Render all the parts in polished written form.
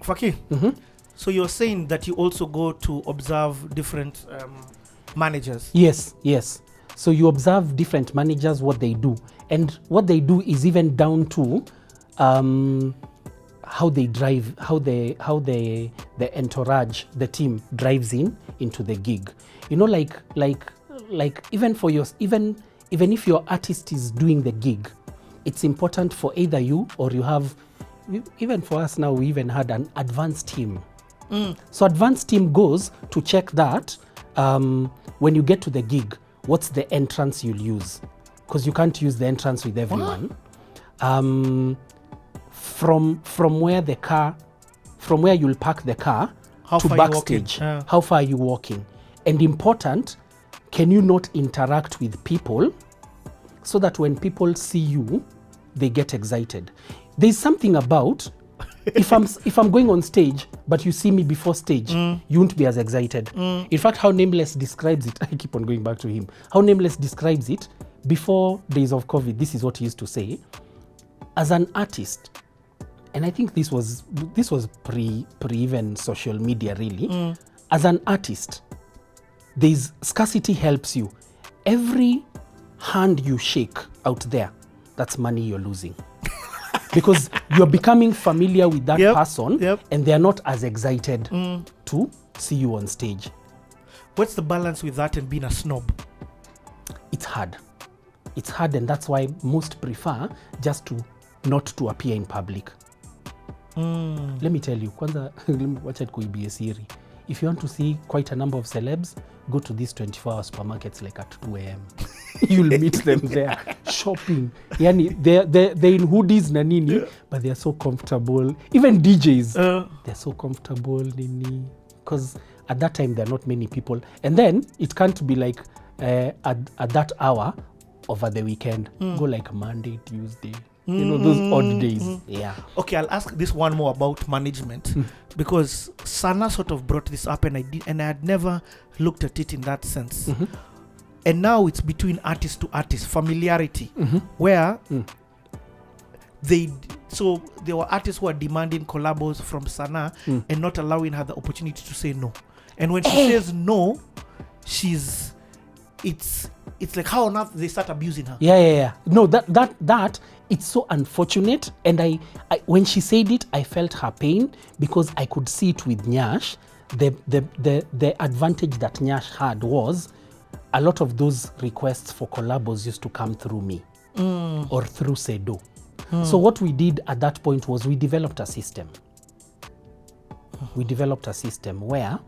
Fakii, so you're saying that you also go to observe different managers? Yes. So you observe different managers, what they do. And what they do is even down to how they drive, how the entourage, the team drives into the gig. You know, like even for even if your artist is doing the gig, it's important for either you or you have, even for us now, we even had an advanced team. So advanced team goes to check that when you get to the gig, what's the entrance you'll use? Because you can't use the entrance with everyone. From where you'll park the car to backstage, how far are you walking? And important, can you not interact with people so that when people see you, they get excited? There's something about if I'm going on stage, but you see me before stage, you won't be as excited. In fact, how Nameless describes it, I keep on going back to him. How Nameless describes it, before days of COVID, this is what he used to say. As an artist, and I think this was pre even social media really. As an artist, there's scarcity helps you. Every hand you shake out there, that's money you're losing. Because you're becoming familiar with that person, and they're not as excited to see you on stage. What's the balance with that and being a snob? It's hard, and that's why most prefer just to not to appear in public. Let me tell you, kwanza, wacha kuibie siri. If you want to see quite a number of celebs, go to these 24-hour supermarkets like at 2 a.m. You'll meet them there shopping. Yani, they're in hoodies na nini, but they're so comfortable. Even DJs, they're so comfortable, nini. Because at that time, there are not many people. And then it can't be like at that hour over the weekend. Go like Monday, Tuesday. You know, those odd days. Yeah. Okay, I'll ask this one more about management because Sana sort of brought this up and I had never looked at it in that sense. And now it's between artist to artist, familiarity, where there were artists who are demanding collabos from Sana and not allowing her the opportunity to say no. And when she says no, it's like how on earth they start abusing her. Yeah. No, that it's so unfortunate. And I when she said it, I felt her pain because I could see it with Nyash. The advantage that Nyash had was a lot of those requests for collabos used to come through me or through Sedo. So what we did at that point was we developed a system. We developed a system where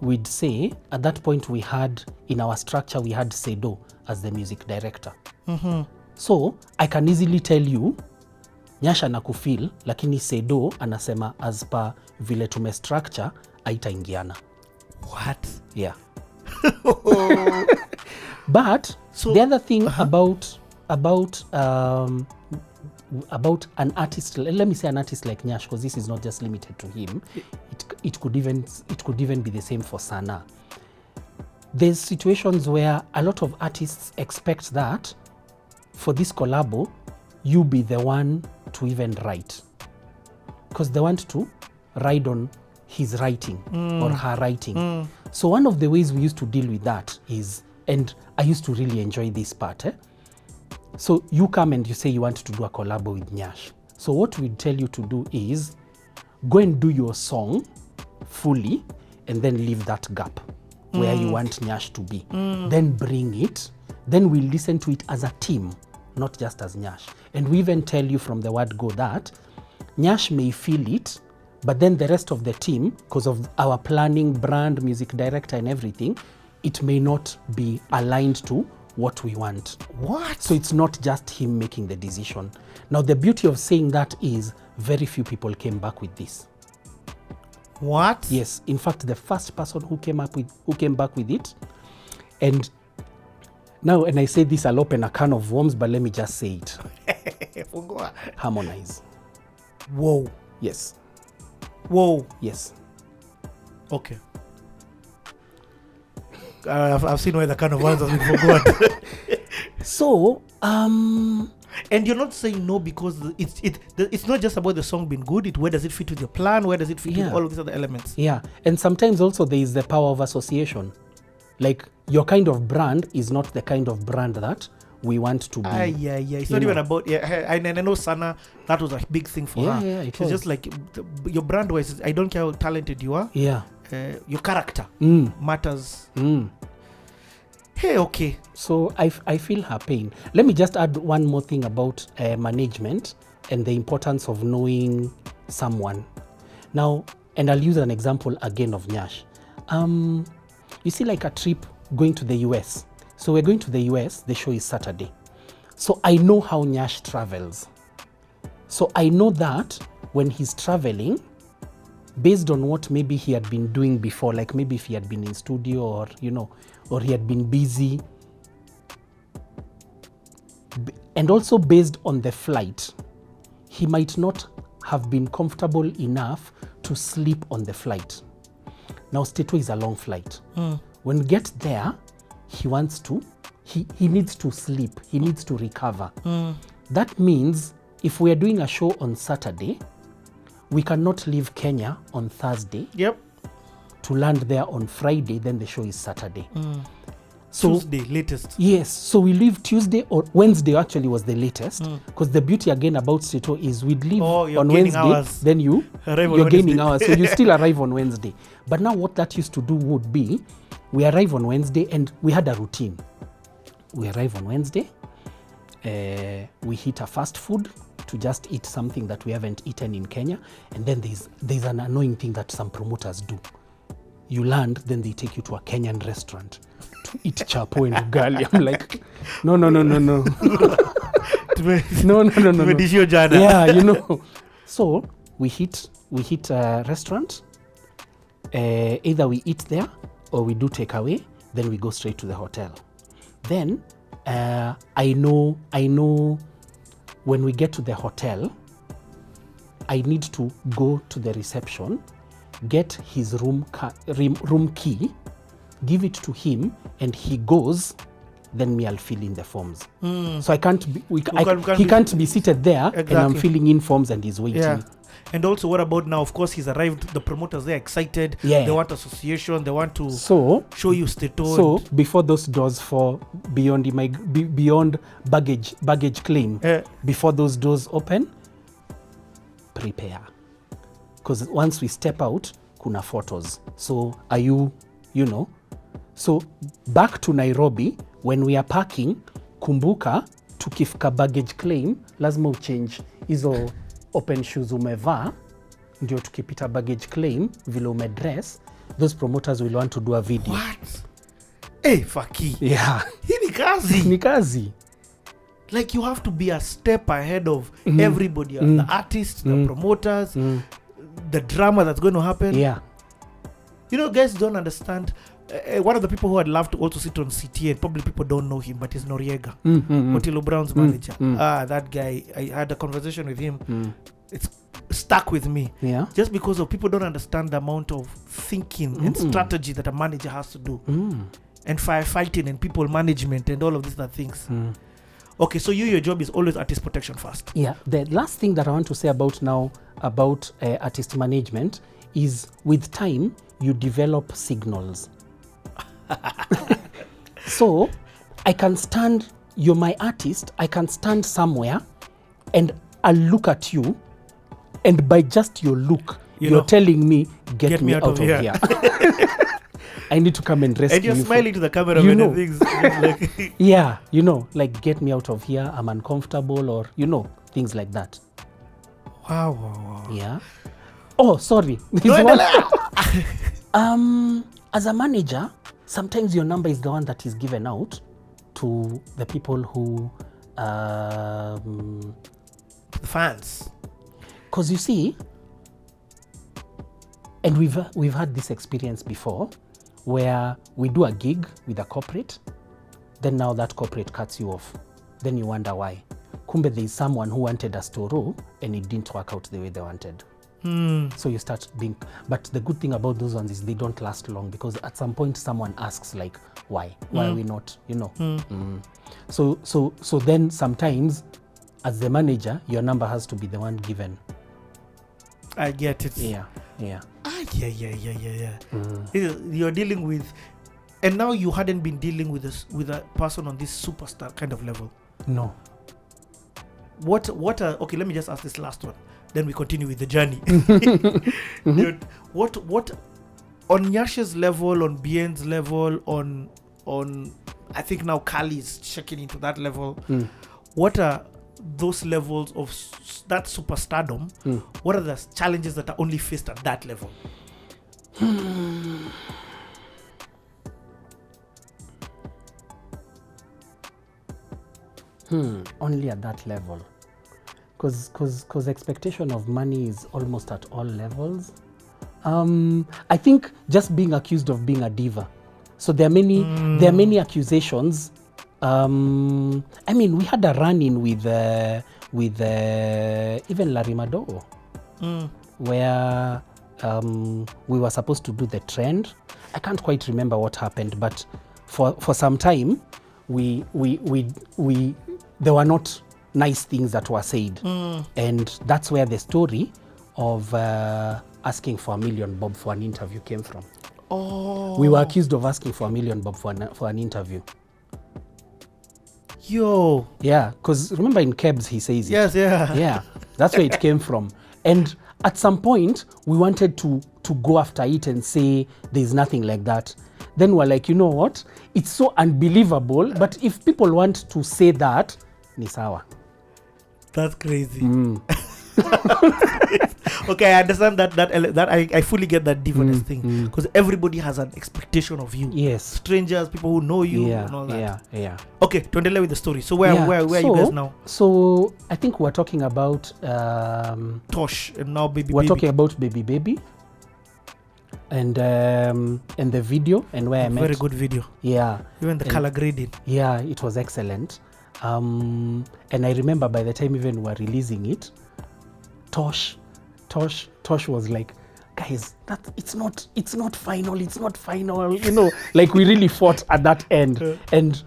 we'd say, at that point we had, in our structure, we had Sedo as the music director. So I can easily tell you, Nyasha nakufil, lakini Sedo anasema as per vile tume structure, haitaingiana. What? Yeah. But so, the other thing about an artist, let me say an artist like Nyash, because this is not just limited to him. It could even be the same for Sana. There's situations where a lot of artists expect that for this collabo, you be the one to even write, because they want to ride on his writing or her writing. So one of the ways we used to deal with that is, and I used to really enjoy this part. So you come and you say you want to do a collabo with Nyash. So what we tell you to do is go and do your song fully and then leave that gap where you want Nyash to be. Then bring it. Then we listen to it as a team, not just as Nyash. And we even tell you from the word go that Nyash may feel it, but then the rest of the team, because of our planning, brand, music director and everything, it may not be aligned to what we want. What? So it's not just him making the decision. Now the beauty of saying that is very few people came back with this. What? Yes. In fact, the first person who came back with it, and now, and I say this, I'll open a can of worms, but let me just say it. Harmonize. Whoa. Yes. Whoa. Yes. Okay. I've seen where the can of worms has been forgot. So, And you're not saying no because it's not just about the song being good. Where does it fit with your plan? Where does it fit with all of these other elements? Yeah, and sometimes also there is the power of association. Like your kind of brand is not the kind of brand that we want to be. Yeah. It's not even about. Yeah, I know Sana. That was a big thing for her. Yeah, it was just like your brand wise. I don't care how talented you are. Yeah, your character matters. Hey, okay. So I feel her pain. Let me just add one more thing about management and the importance of knowing someone. Now, and I'll use an example again of Nyash. You see, like a trip going to the US. So we're going to the US, the show is Saturday. So I know how Nyash travels. So I know that when he's traveling, based on what maybe he had been doing before, like maybe if he had been in studio or, or he had been busy. And also based on the flight, he might not have been comfortable enough to sleep on the flight. Now, Stato is a long flight. When we get there, he needs to sleep. He needs to recover. That means if we are doing a show on Saturday, we cannot leave Kenya on Thursday. Yep. To land there on Friday, then the show is Saturday. So, Tuesday, latest. Yes. So we leave Tuesday or Wednesday actually was the latest. Because the beauty again about Stato is we'd leave on Wednesday, hours. then you're gaining hours. So you still arrive on Wednesday. But now what that used to do would be, we arrive on Wednesday and we had a routine. We arrive on Wednesday, we hit a fast food to just eat something that we haven't eaten in Kenya. And then there's an annoying thing that some promoters do. You land, then they take you to a Kenyan restaurant to eat chapo and ugali. I'm like, no. No. Yeah, So we hit a restaurant. Either we eat there or we do takeaway. Then we go straight to the hotel. Then I know when we get to the hotel, I need to go to the reception, get his room key, give it to him, and he goes. Then me, I'll fill in the forms. So I can't be. He can't be seated there, and I'm filling in forms, and he's waiting. Yeah. And also, what about now? Of course, he's arrived. The promoters, they're excited. Yeah. They want association. They want to show you Stato. So before those doors for beyond baggage claim, before those doors open, prepare. Because once we step out, kuna photos. So are you. So back to Nairobi, when we are parking, kumbuka, tukifika baggage claim, lazima uchange hizo open shoes umevaa, ndio tukipita baggage claim, vile umedress, those promoters will want to do a video. What? Hey, Fakii. Yeah. Hii ni kazi. Ni kazi. Like you have to be a step ahead of everybody. The artists, the promoters, the drama that's going to happen. Yeah. Guys don't understand. One of the people who I'd love to also sit on CTA, probably people don't know him, but he's Noriega, Otilo Brown's manager. That guy, I had a conversation with him. It's stuck with me. Yeah. Just because of people don't understand the amount of thinking and strategy that a manager has to do. And firefighting and people management and all of these other things. Okay, so your job is always artist protection first. Yeah. The last thing that I want to say about artist management is with time, you develop signals. So I can stand, you're my artist, I can stand somewhere and I'll look at you, and by just your look, you're telling me, get me out of here. I need to come and rescue you. And you're smiling to the camera and things. Like yeah, like get me out of here, I'm uncomfortable, or things like that. Wow. Yeah. Oh, sorry. As a manager, sometimes your number is the one that is given out to the people who the fans. Because you see, and we've had this experience before, where we do a gig with a corporate, then now that corporate cuts you off. Then you wonder why. Kumbe there is someone who wanted us to roll and it didn't work out the way they wanted. So you start being, but the good thing about those ones is they don't last long, because at some point someone asks like, why are we not, So then sometimes as the manager, your number has to be the one given. I get it. Yeah. Yeah. You're dealing with, and now you hadn't been dealing with a person on this superstar kind of level. No. Okay, let me just ask this last one, then we continue with the journey. Dude, what on Nyasha's level, on Bien's level, on I think now Kali is checking into that level. What are those levels of that superstardom? What are the challenges that are only faced at that level? Only at that level, because expectation of money is almost at all levels. I think just being accused of being a diva. So there are many accusations. I mean, we had a run-in with even Larry Madowo, where we were supposed to do the trend. I can't quite remember what happened, but for some time, there were not nice things that were said, and that's where the story of asking for $1 million bob for an interview came from. We were accused of asking for $1 million bob for an interview. Yo. Yeah, because remember in Kebs he says it. Yes, yeah. Yeah, that's where it came from. And at some point, we wanted to go after it and say there's nothing like that. Then we're like, you know what? It's so unbelievable, but if people want to say that, ni sawa. That's crazy. Okay, I understand that I fully get that divinest thing, because everybody has an expectation of you. Yes. Strangers, people who know you, and all that. Yeah. Okay, to endelay with the story. So where are you guys now? So I think we're talking about Tosh and now Baby. We're talking about Baby. And the video and where I met. Very good video. Yeah. Even the color grading. Yeah, it was excellent. And I remember by the time even we were releasing it, Tosh was like, guys, it's not final, you know, like we really fought at that end. And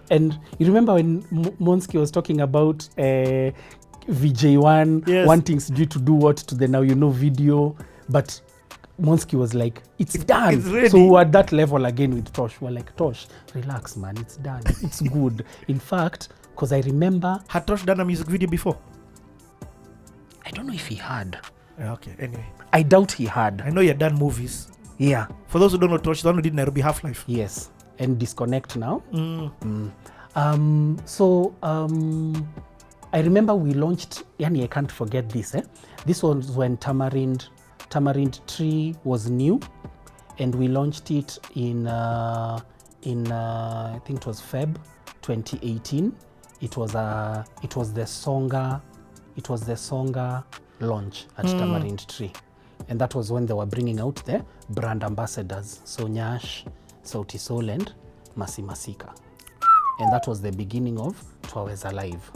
you remember when Monsky was talking about VJ1 wanting to do what to the Now You Know video, but Monsky was like, it's done. It's ready. So we're at that level again with Tosh. We're like, Tosh, relax, man, it's done. It's good. In fact, because I remember... Had Tosh done a music video before? I don't know if he had. Okay, anyway. I doubt he had. I know he had done movies. Yeah. For those who don't know Tosh, the one who did Nairobi Half-Life. Yes. And Disconnect now. I remember we launched, I can't forget this. This was when Tamarind Tree was new, and we launched it in I think it was Feb 2018. It was the Songa launch at Tamarind Tree, and that was when they were bringing out the brand ambassadors, so Nyash, Sauti Sol and Masi Masika, and that was the beginning of Twaweza Live.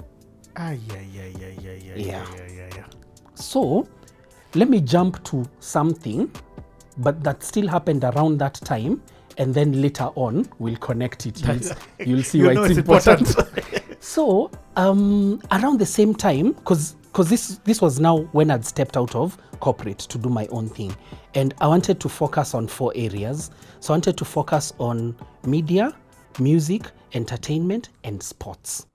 Yeah. So let me jump to something, but that still happened around that time, and then later on we'll connect it. You'll see why it's important. So around the same time, because this was now when I'd stepped out of corporate to do my own thing, and I wanted to focus on 4 areas. So I wanted to focus on media, music, entertainment, and sports.